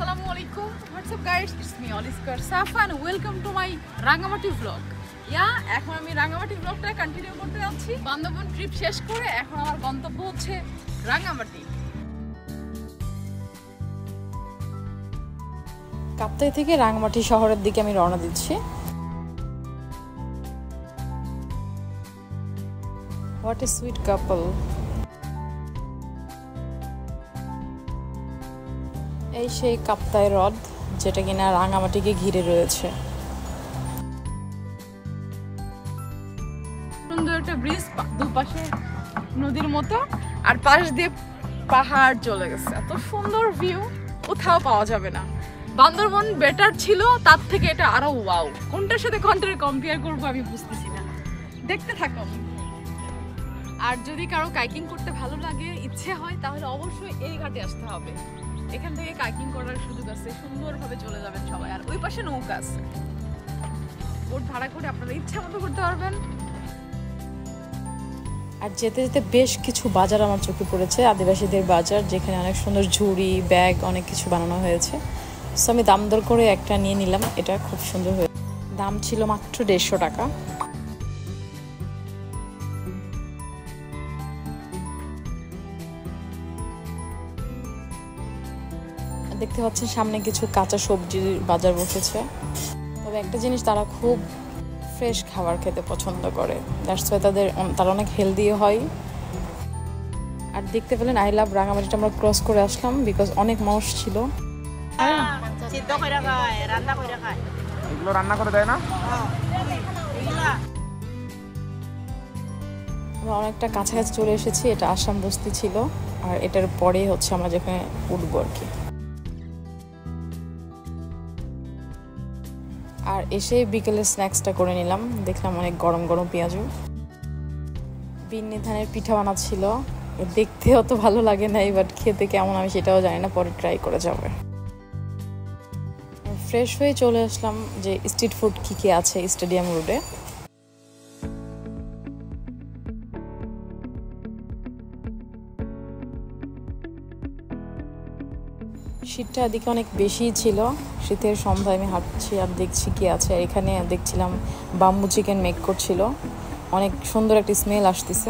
Assalamualaikum. What's up guys? It's me Oliskar Safa and welcome to my Rangamati vlog. এখন আমি Rangamati vlogটা continue করতে যাচ্ছি। Bandarban trip শেষ করে এখন আমার গন্তব্য হচ্ছে রাঙ্গামাটি। কাপ্তাই থেকে রাঙ্গামাটি শহরের দিকে আমি রওনা দিচ্ছি। What a sweet couple. এই সেই কাপ্তাই হ্রদ যেটা কিনা রাঙ্গামাটিকে ঘিরে রয়েছে। সুন্দর একটা ব্রিজ, দুপাশে নদীর মতো আর পাশ দিয়ে পাহাড় চলে গেছে। এত সুন্দর ভিউ কোথাও পাওয়া যাবে না। বান্দরবন বেটার ছিল, তার থেকে এটা আরো ওয়াও। কোনটার সাথে কোনটার কম্পেয়ার করবো আমি বুঝতেছি না। দেখতে থাকো। আর যদি কারো কাইকিং করতে ভালো লাগে, ইচ্ছে হয়, তাহলে অবশ্যই এই ঘাটে আসতে হবে। এখান থেকে কাইকিং করার সুযোগ আছে, সুন্দরভাবে চলে যাবেন সবাই। আর ওই পাশে নৌকা আছে, বোট ভাড়া করে আপনারা ইচ্ছা মতো করতে পারবেন। আর যেতে যেতে বেশ কিছু বাজার আমার চোখে পড়েছে, আদিবাসীদের বাজার, যেখানে অনেক সুন্দর ঝুড়ি, ব্যাগ, অনেক কিছু বানানো হয়েছে। সো আমি দাম দর করে একটা নিয়ে নিলাম। এটা খুব সুন্দর হয়েছে। দাম ছিল মাত্র 150 টাকা। দেখতে পাচ্ছেন সামনে কিছু কাঁচা সবজির বাজার বসেছে। তবে একটা জিনিস, তারা খুব ফ্রেশ খাবার খেতে পছন্দ করে। দ্যাটস ওয়াই তারা অনেক হেলদিও হয়। আর দেখতে পেলেন আই লাভ রাঙ্গামাটিটা আমরা ক্রস করে আসলাম, বিকজ অনেক মানুষ ছিল। এগুলো রান্না করে দেয় না? আমরা অনেকটা কাছাকাছি চলে এসেছি। এটা আসাম বস্তি ছিল, আর এটার পরেই হচ্ছে আমরা যেখানে উঠবো আর কি। আর এসে বিকেলের স্ন্যাক্সটা করে নিলাম। দেখলাম অনেক গরম গরম পেঁয়াজু, বিন্নি ধানের পিঠা বানাচ্ছিল। দেখতে অত ভালো লাগে না, বাট খেতে কেমন আমি সেটাও জানি না, পরে ট্রাই করে যাবে। ফ্রেশ হয়ে চলে আসলাম যে স্ট্রিট ফুড কী কী আছে স্টেডিয়াম রোডে। শীতটা এদিকে অনেক বেশি ছিল। শীতের সন্ধ্যায় আমি হাঁটছি আর দেখছি কি আছে। এখানে দেখছিলাম বাম্বু চিকেন মেক করছিল, অনেক সুন্দর একটা স্মেল আসতেছে।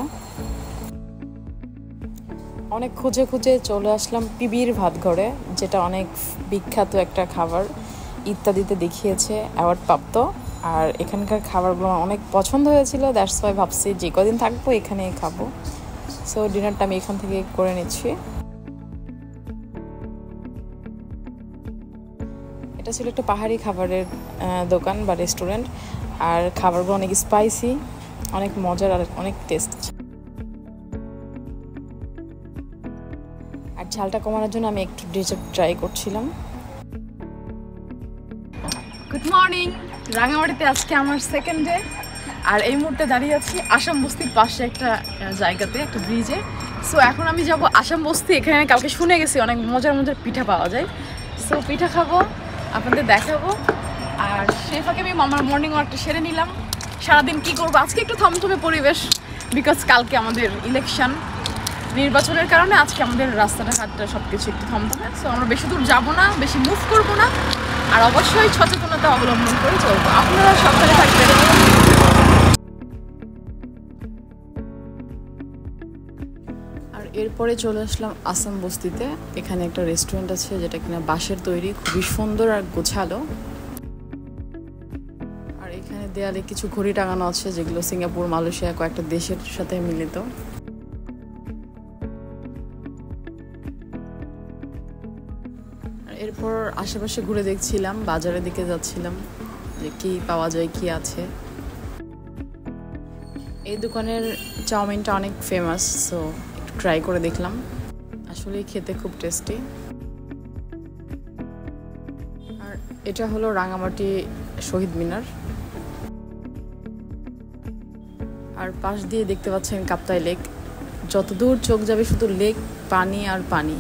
অনেক খুঁজে খুঁজে চলে আসলাম পিবির ভাত ঘরে, যেটা অনেক বিখ্যাত একটা খাবার, ইত্যাদিতে দেখিয়েছে, অ্যাওয়ার্ড প্রাপ্ত। আর এখানকার খাবারগুলো অনেক পছন্দ হয়েছিল। দ্যাটস ওয়াই ভাবছি যে কদিন থাকবো এখানে খাবো। সো ডিনারটা আমি এখান থেকে করে নিচ্ছি। এটা ছিল একটা পাহাড়ি খাবারের দোকান বা রেস্টুরেন্ট। আর খাবারগুলো অনেক স্পাইসি, অনেক মজার আর অনেক টেস্ট। আর ঝালটা কমানোর জন্য আমি একটু ডেজার্ট ট্রাই করছিলাম। Good morning. রাঙ্গামাটিতে আজকে আমার সেকেন্ড ডে। আর এই মুহূর্তে দাঁড়িয়ে আছি আসাম বস্তির পাশে একটা জায়গাতে, একটা ব্রিজে। সো এখন আমি যাব আসাম বস্তি। এখানে কালকে শুনে গেছি অনেক মজার মজার পিঠা পাওয়া যায়। সো পিঠা খাবো, আপনাদের দেখাবো। আর সেই ফাঁকে আমি আমার মর্নিং ওয়াকটা সেরে নিলাম। সারাদিন কি করবো, আজকে একটু থমথমে পরিবেশ, বিকজ কালকে আমাদের ইলেকশন, নির্বাচনের কারণে আজকে আমাদের রাস্তাটা ঘাটটা সব কিছু একটু থমথমে। সো আমরা বেশি দূর যাবো না, বেশি মুভ করবো না, আর অবশ্যই সচেতনতা অবলম্বন করে চলবো। আপনারা সাবধানে থাকবেন। আর এরপরে চলে আসলাম আসাম বস্তিতে। এখানে একটা রেস্টুরেন্ট আছে যেটা কিনা বাঁশের তৈরি, খুবই সুন্দর আর গোছালো। আর এখানে দেয়ালে কিছু ঘড়ি টাঙানো আছে, যেগুলো সিঙ্গাপুর, মালয়েশিয়া, কয়েকটা দেশের সাথে মিলিত। এরপর আশেপাশে ঘুরে দেখছিলাম, বাজারের দিকে যাচ্ছিলাম যে কি পাওয়া যায়, কি আছে। এই দোকানের চাউমিনটা অনেক ফেমাস, সো একটু ট্রাই করে দেখলাম। আসলে খেতে খুব টেস্টি। আর এটা হলো রাঙ্গামাটি শহীদ মিনার। আর পাশ দিয়ে দেখতে পাচ্ছেন কাপ্তাই লেক। যতদূর চোখ যাবে শুধু লেক, পানি আর পানি।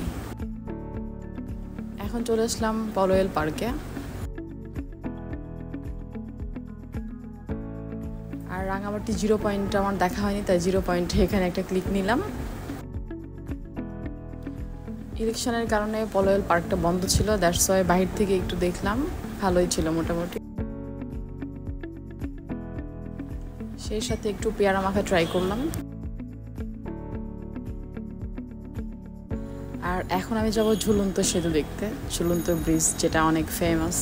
এখন চলে আসলাম পলোয়েল পার্কে। আর রাঙ্গামাটি 0 পয়েন্টটা আমার দেখা হয়নি, তাই 0 পয়েন্টে এখানে একটা ক্লিক নিলাম। ইলেকশনের কারণে পলয়েল পার্কটা বন্ধ ছিল, দ্যাটস ওয়াই বাহির থেকে একটু দেখলাম, ভালোই ছিল মোটামুটি। সেই সাথে একটু পেয়ারা মাখা ট্রাই করলাম। আর এখন আমি যাব ঝুলন্ত সেতু দেখতে, ঝুলন্ত ব্রিজ, যেটা অনেক ফেমাস।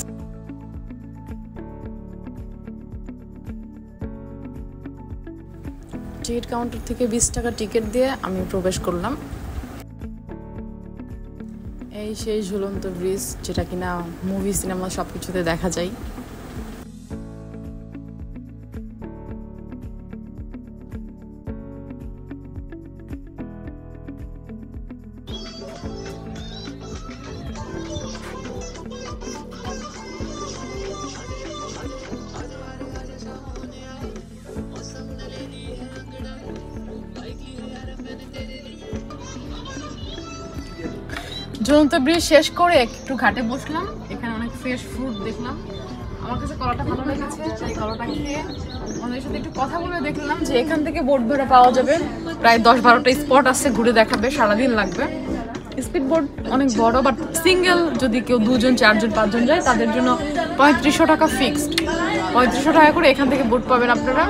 টিকিট কাউন্টার থেকে 20 টাকা টিকিট দিয়ে আমি প্রবেশ করলাম। এই সেই ঝুলন্ত ব্রিজ, যেটা কিনা মুভি সিনেমা সবকিছুতে দেখা যায়। ঝুলন্ত ব্রিজ শেষ করে একটু ঘাটে বসলাম, এখানে অনেক ফ্রেশ ফ্রুট দেখলাম। আমার কাছে কলাটা ভালো লেগেছে, সেই কলাটা খেয়ে ওদের সাথে একটু কথা বলে দেখলাম যে এখান থেকে বোট ভাড়া পাওয়া যাবে। প্রায় 10-12টা স্পট আছে, ঘুরে দেখাবে, সারাদিন লাগবে। স্পিড বোট অনেক বড়, বাট সিঙ্গেল যদি কেউ 2 জন 4 জন 5 জন যায় তাদের জন্য 3500 টাকা ফিক্সড। 3500 টাকা করে এখান থেকে বোট পাবেন আপনারা।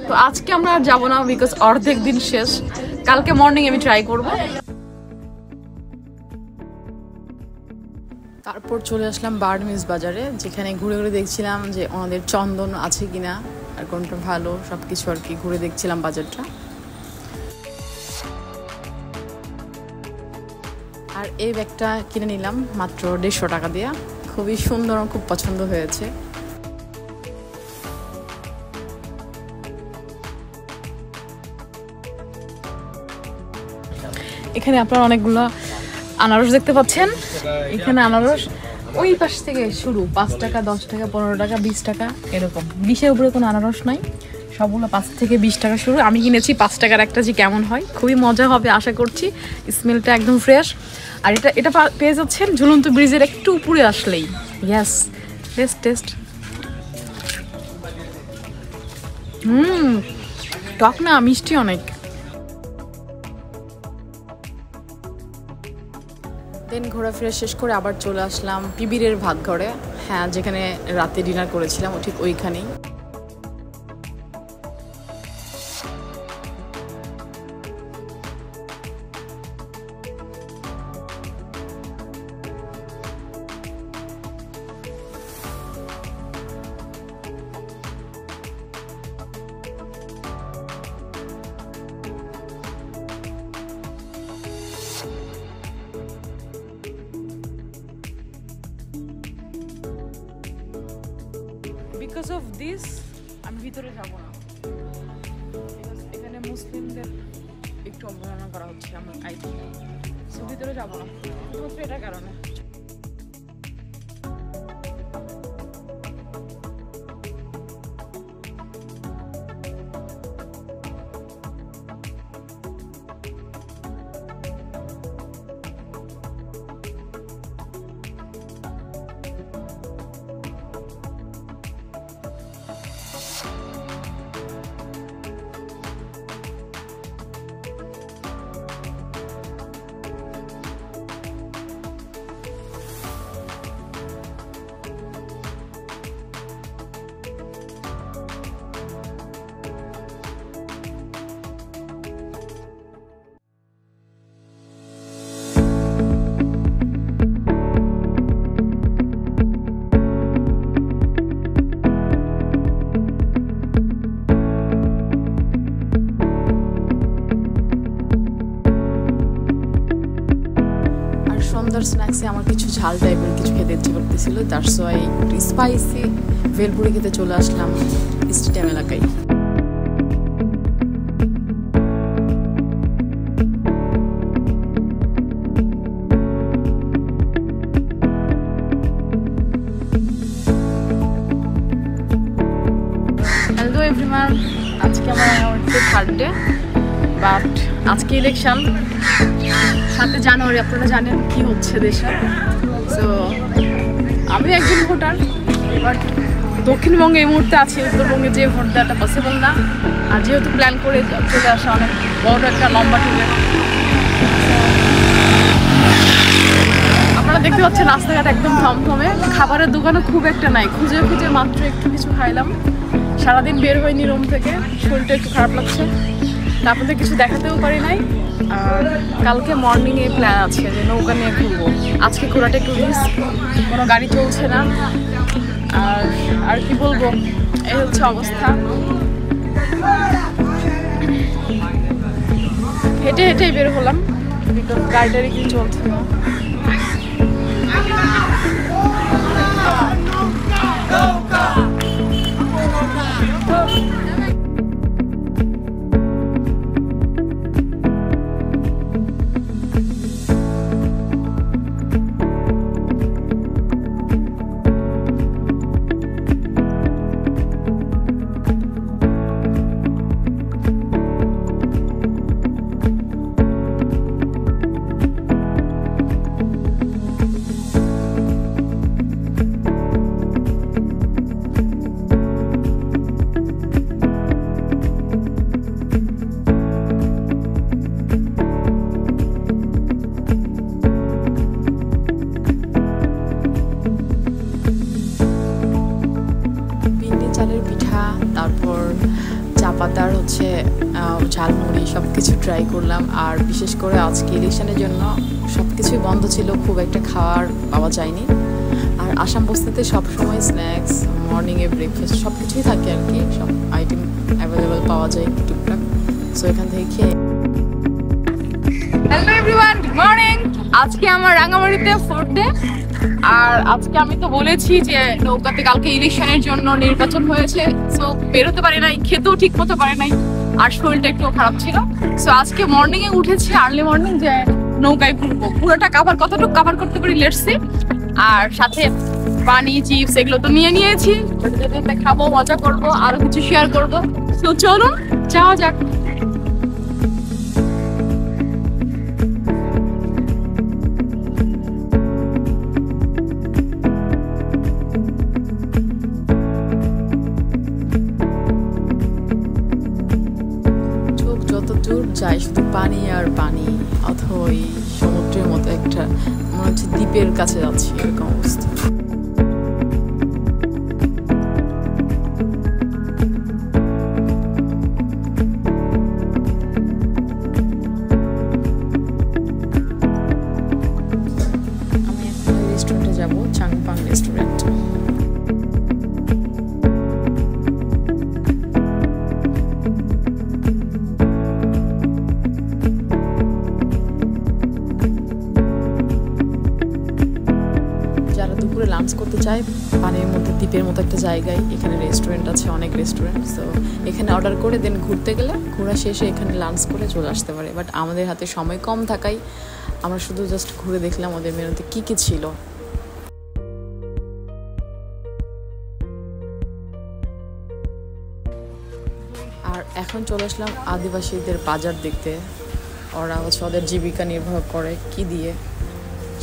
তো আজকে আমরা আর যাবো না, বিকজ অর্ধেক দিন শেষ। কালকে মর্নিং আমি ট্রাই করবো। তারপর চলে আসলাম বার্ডমিস বাজারে, যেখানে ঘুরে ঘুরে দেখছিলাম যে ওনাদের চন্দন আছে কিনা আর কোনটা ভালো, সবকিছু আর কি ঘুরে দেখছিলাম বাজারটা। আর এই ব্যাগটা কিনে নিলাম মাত্র 150 টাকা দিয়ে, খুবই সুন্দর, খুব পছন্দ হয়েছে। এখানে আপনারা অনেকগুলো আনারস দেখতে পাচ্ছেন। এখানে আনারস ওই পাশ থেকে শুরু, 5 টাকা, 10 টাকা, 15 টাকা, 20 টাকা, এরকম। 20-এর উপরে কোনো আনারস নাই, সবগুলো 5 থেকে 20 টাকা শুরু। আমি কিনেছি 5 টাকার একটা, যে কেমন হয়, খুবই মজা হবে আশা করছি। স্মেলটা একদম ফ্রেশ। আর এটা পেয়ে যাচ্ছেন ঝুলন্ত ব্রিজের একটু উপরে আসলেই। Yes, test. টক না, মিষ্টি অনেক। দেন ঘোরাফেরা শেষ করে আবার চলে আসলাম পিবিরের ভাত ঘরে, হ্যাঁ, যেখানে রাতে ডিনার করেছিলাম, ঠিক ওইখানেই। বিকজ অফ দিস আমি ভিতরে যাব না, এখানে মুসলিমদের একটু অবহেলনা করা হচ্ছে আমার ভিতরে যাব না, শুধুমাত্র এটার কারণে। সন্ধ্যার স্ন্যাক্সে আমার কিছু ঝাল টাইপের কিছু খেতে ইচ্ছে করতেছিল, দ্যাটস ওয়াই একটু স্পাইসি ভেলপুরি খেতে চলে আসলাম স্টেডিয়াম এলাকায়। হ্যালো এভরিওয়ান, আজকে আমার থার্ড ডে, বাট আজকে ইলেকশন 7 জানুয়ারি, আপনারা জানেন কি হচ্ছে দেশে। সো আমি একজন ভোটার, বাট দক্ষিণবঙ্গে এই মুহূর্তে আছি, উত্তরবঙ্গে যে ভোট দেওয়াটা পসিবল না। আর যেহেতু প্ল্যান করে চলে আসা অনেক বড় একটা লম্বা ট্যুরে, দেখতে পাচ্ছেন রাস্তাঘাট একদম থমথমে, খাবারের দোকানও খুব একটা নাই, খুঁজে খুঁজে মাত্র একটু কিছু খাইলাম। সারাদিন বের হয়নি রুম থেকে, শরীরটা একটু খারাপ লাগছে, আপনাদের কিছু দেখাতেও পারি নাই। আর কালকে মর্নিংয়ে প্ল্যান আছে যে নৌকা নিয়ে ঘুরবো। আজকে ঘোরাটা একটু রিস্ক, কোনো গাড়ি চলছে না। আর কি বলবো, এই হচ্ছে অবস্থা। হেঁটে হেঁটেই বের হলাম, গাড়িটারি কি চলছে না। চালের পিঠা, তারপর চা পাতার হচ্ছে ঝালমুড়ি সব কিছু ট্রাই করলাম। আর বিশেষ করে আজকে ইলেকশনের জন্য সব কিছুই বন্ধ ছিল, খুব একটা খাওয়ার পাওয়া যায়নি। আর আসাম বস্তিতে সবসময় স্ন্যাক্স, মর্নিংয়ে ব্রেকফাস্ট সব কিছুই থাকে আর কি, সব আইটেম অ্যাভেলেবেল পাওয়া যায় টুকটাক। সো এখান থেকে খেয়ে। Hello everyone, good morning. আজকে আমার রাঙামাটিতে 4th ডে। আর আজকে আমি তো বলেছি যে নৌকাতে কালকে ইলেকশনের জন্য নির্বাচন হয়েছে, সো বেরোতে পারি নাই, খেতেও ঠিক মতো পারি নাই, আর শরীরটা একটু খারাপ ছিল। সো আজকে মর্নিং এ উঠেছি, আর্লি মর্নিং, যে নৌকায় ঘুরবো। পুরোটা কতটুকু কভার করতে পারি লেটস সি। আর সাথে পানি, চিপস এগুলো তো নিয়ে নিয়েছি, খাবো, মজা করবো, আরো কিছু শেয়ার করবো। সো চলুন যাওয়া যাক। যতদূর যাই শুধু পানি আর পানি, অথবা ওই সমুদ্রের মতো একটা মনে হচ্ছে দ্বীপের কাছে যাচ্ছি, এরকম অবস্থা। আমি এখন রেস্টুরেন্টে যাবো, চাংপাং রেস্টুরেন্ট। লাঞ্চ করতে চাই পানির মধ্যে দ্বীপের মতো একটা জায়গায়, এখানে রেস্টুরেন্ট আছে, অনেক রেস্টুরেন্ট। সো এখানে অর্ডার করে দেন ঘুরতে গেলে, ঘোরা শেষে এখানে লাঞ্চ করে চলে আসতে পারে। বাট আমাদের হাতে সময় কম থাকায় আমরা শুধু জাস্ট ঘুরে দেখলাম ওদের মেনুতে কী কী ছিল। আর এখন চলে আসলাম আদিবাসীদের বাজার দেখতে। ওরা হচ্ছে ওদের জীবিকা নির্বাহ করে কি দিয়ে,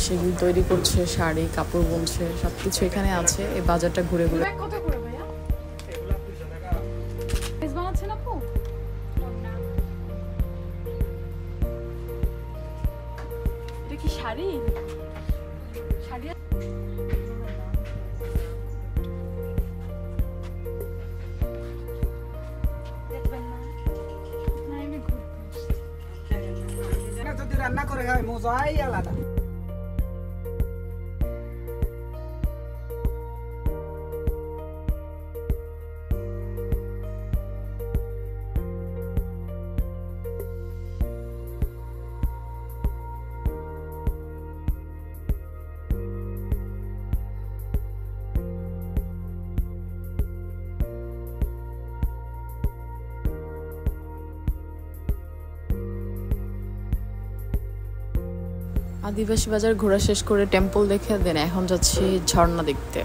সেগুলো তৈরি করছে, শাড়ি, কাপড় বুনছে, সব কিছু এখানে আছে। এই বাজারটা ঘুরে ঘুরে। শাড়ি শাড়ি যদি রান্না করে খায় মজাই আলাদা। আদিবাসী বাজার ঘোরা শেষ করে টেম্পল দেখে দেন এখন যাচ্ছি ঝর্ণা দেখতে।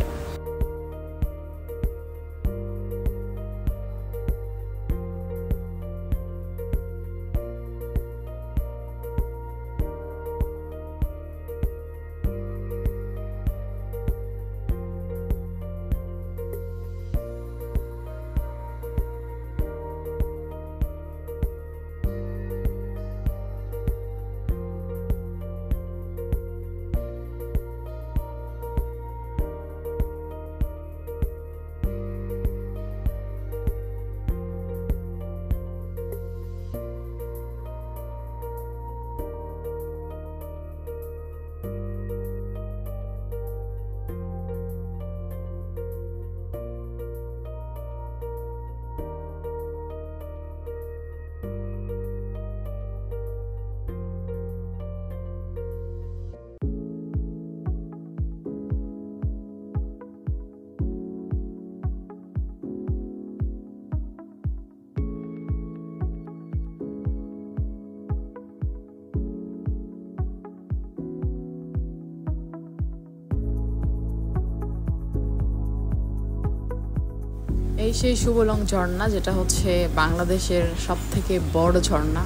এই সেই শুভলং ঝর্ণা, যেটা হচ্ছে বাংলাদেশের সব থেকে বড় ঝর্ণা।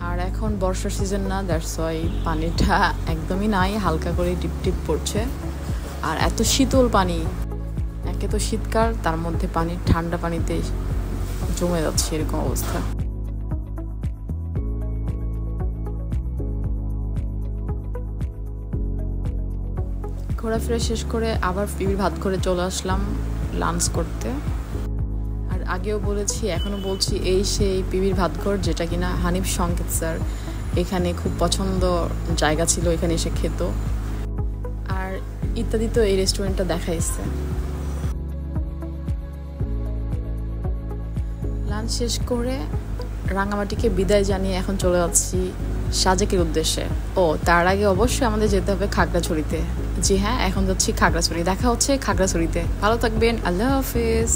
আর এখন বর্ষার সিজন না, দ্যাটস ওয়াই পানিটা একদমই নাই, হালকা করে টিপ টিপ পড়ছে। আর এত শীতল পানি, একে তো শীতকাল, তার মধ্যে পানি ঠান্ডা পানিতে জমে যাচ্ছে, এরকম অবস্থা। ঘোরাফেরা শেষ করে আবার পিবির ভাত ঘরে চলে আসলাম লাঞ্চ করতে। আর আগেও বলেছি, এখনও বলছি, এই সেই পিবির ভাতঘর, যেটা কিনা হানিফ সংকেত স্যার এখানে খুব পছন্দ জায়গা ছিল, এখানে এসে খেত। আর ইত্যাদি তো এই রেস্টুরেন্টটা দেখাইছে। লাঞ্চ শেষ করে রাঙামাটিকে বিদায় জানিয়ে এখন চলে যাচ্ছি সাজেকের উদ্দেশ্যে। ও তার আগে অবশ্যই আমাদের যেতে হবে খাগড়াছড়িতে। জি হ্যাঁ, এখন যাচ্ছি খাগড়াছড়ি। দেখা হচ্ছে খাগড়াছড়িতে। ভালো থাকবেন, আল্লাহ হাফেজ।